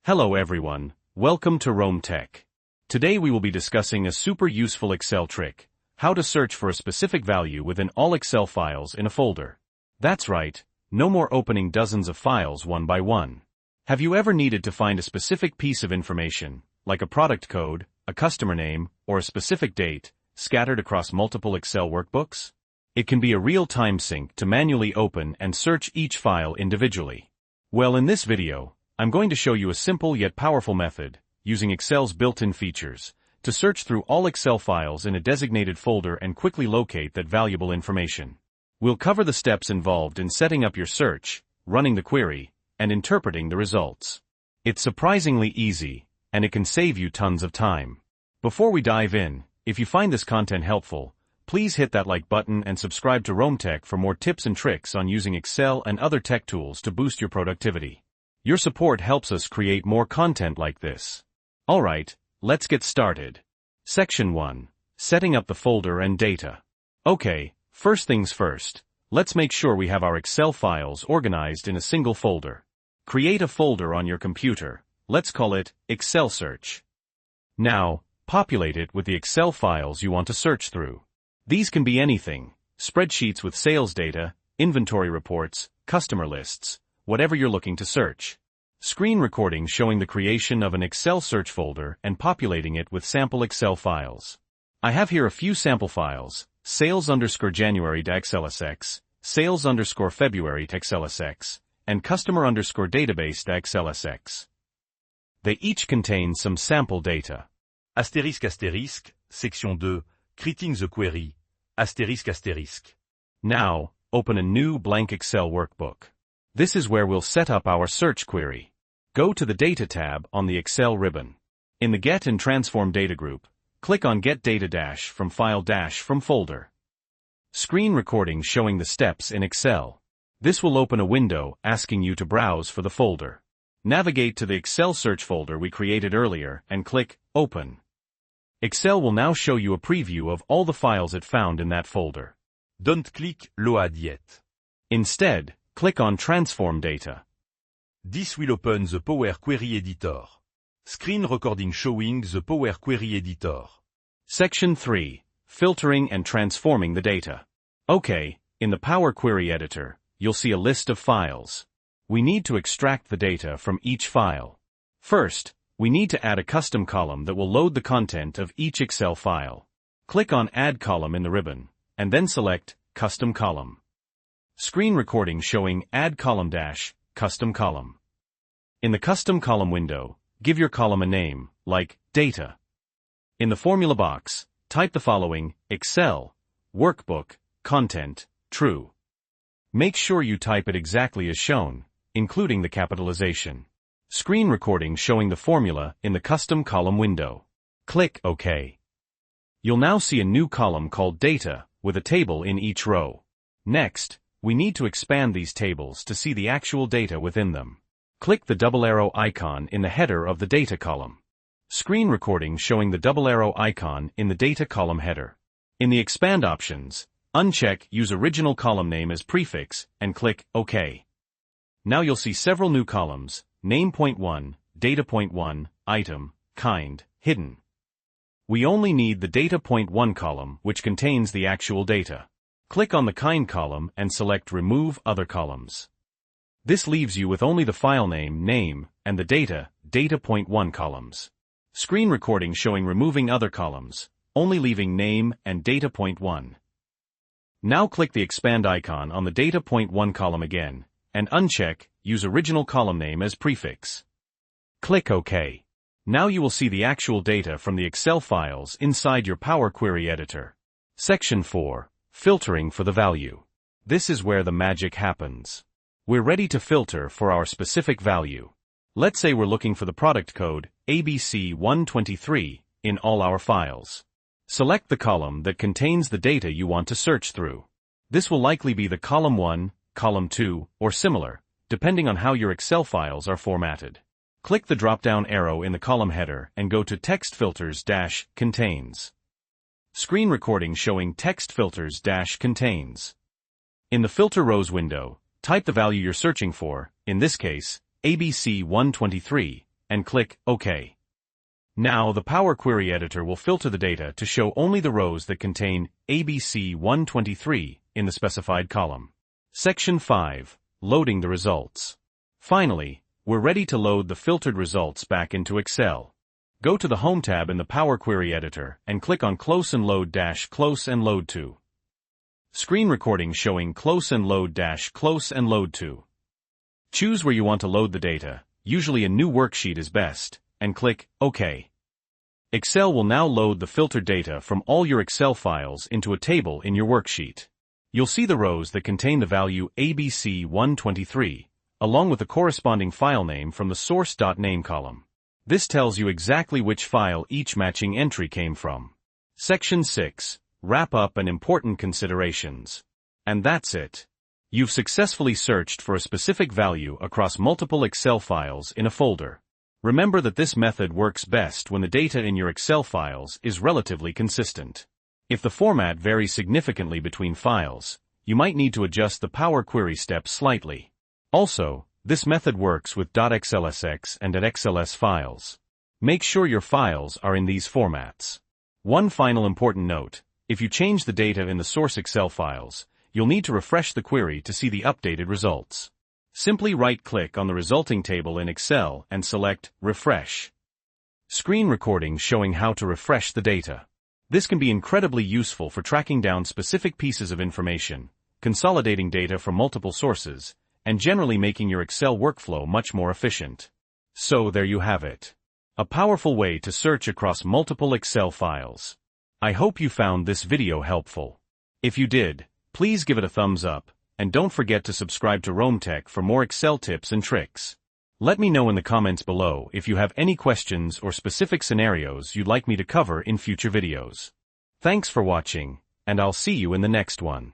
Hello everyone, welcome to Rome Tech. Today we will be discussing a super useful Excel trick, how to search for a specific value within all Excel files in a folder. That's right, no more opening dozens of files one by one. Have you ever needed to find a specific piece of information, like a product code, a customer name, or a specific date, scattered across multiple Excel workbooks? It can be a real time sink to manually open and search each file individually. Well, in this video, I'm going to show you a simple yet powerful method, using Excel's built-in features, to search through all Excel files in a designated folder and quickly locate that valuable information. We'll cover the steps involved in setting up your search, running the query, and interpreting the results. It's surprisingly easy, and it can save you tons of time. Before we dive in, if you find this content helpful, please hit that like button and subscribe to Rome Tech for more tips and tricks on using Excel and other tech tools to boost your productivity. Your support helps us create more content like this. Alright, let's get started. Section 1. Setting up the folder and data. Okay, first things first, let's make sure we have our Excel files organized in a single folder. Create a folder on your computer, let's call it Excel Search. Now, populate it with the Excel files you want to search through. These can be anything, spreadsheets with sales data, inventory reports, customer lists, whatever you're looking to search. Screen recording showing the creation of an Excel search folder and populating it with sample Excel files. I have here a few sample files, sales_January.xlsx, sales_February.xlsx, and customer_database.xlsx. They each contain some sample data. Astérisque astérisque, section 2, creating the query, astérisque astérisque. Now, open a new blank Excel workbook. This is where we'll set up our search query. Go to the Data tab on the Excel ribbon. In the Get and Transform Data group, click on Get Data from File from Folder. Screen recording showing the steps in Excel. This will open a window asking you to browse for the folder. Navigate to the Excel search folder we created earlier and click Open. Excel will now show you a preview of all the files it found in that folder. Don't click Load yet. Instead, click on Transform Data. This will open the Power Query Editor. Screen recording showing the Power Query Editor. Section 3. Filtering and transforming the data. Okay, in the Power Query Editor, you'll see a list of files. We need to extract the data from each file. First, we need to add a custom column that will load the content of each Excel file. Click on Add Column in the ribbon, and then select Custom Column. Screen recording showing Add Column - Custom Column. In the Custom Column window, give your column a name, like Data. In the formula box, type the following: Excel, Workbook, Content, True. Make sure you type it exactly as shown, including the capitalization. Screen recording showing the formula in the Custom Column window. Click OK. You'll now see a new column called Data, with a table in each row. Next, we need to expand these tables to see the actual data within them. Click the double arrow icon in the header of the data column. Screen recording showing the double arrow icon in the data column header. In the Expand options, uncheck Use Original Column Name as Prefix and click OK. Now you'll see several new columns: Name.1, Data.1, Item, Kind, Hidden. We only need the Data.1 column, which contains the actual data. Click on the Kind column and select Remove Other Columns. This leaves you with only the file name, and the Data.1 columns. Screen recording showing removing other columns, only leaving Name and Data.1. Now click the Expand icon on the Data.1 column again, and uncheck Use Original Column Name as Prefix. Click OK. Now you will see the actual data from the Excel files inside your Power Query Editor. Section 4. Filtering for the value. This is where the magic happens. We're ready to filter for our specific value. Let's say we're looking for the product code ABC123 in all our files. Select the column that contains the data you want to search through. This will likely be the column 1, column 2, or similar, depending on how your Excel files are formatted. Click the drop-down arrow in the column header and go to Text Filters - Contains. Screen recording showing Text Filters - Contains. In the Filter Rows window, type the value you're searching for, in this case, ABC123, and click OK. Now the Power Query Editor will filter the data to show only the rows that contain ABC 123 in the specified column. Section 5. Loading the results. Finally, we're ready to load the filtered results back into Excel. Go to the Home tab in the Power Query Editor and click on Close and Load - Close and Load to. Screen recording showing Close and Load - Close and Load to. Choose where you want to load the data, usually a new worksheet is best, and click OK. Excel will now load the filtered data from all your Excel files into a table in your worksheet. You'll see the rows that contain the value ABC 123, along with the corresponding file name from the source.name column. This tells you exactly which file each matching entry came from. Section 6. Wrap up and important considerations. And that's it. You've successfully searched for a specific value across multiple Excel files in a folder. Remember that this method works best when the data in your Excel files is relatively consistent. If the format varies significantly between files, you might need to adjust the Power Query step slightly. Also, this method works with .xlsx and .xls files. Make sure your files are in these formats. One final important note: if you change the data in the source Excel files, you'll need to refresh the query to see the updated results. Simply right-click on the resulting table in Excel and select Refresh. Screen recording showing how to refresh the data. This can be incredibly useful for tracking down specific pieces of information, consolidating data from multiple sources, and generally making your Excel workflow much more efficient. So there you have it. A powerful way to search across multiple Excel files. I hope you found this video helpful. If you did, please give it a thumbs up, and don't forget to subscribe to Rome Tech for more Excel tips and tricks. Let me know in the comments below if you have any questions or specific scenarios you'd like me to cover in future videos. Thanks for watching, and I'll see you in the next one.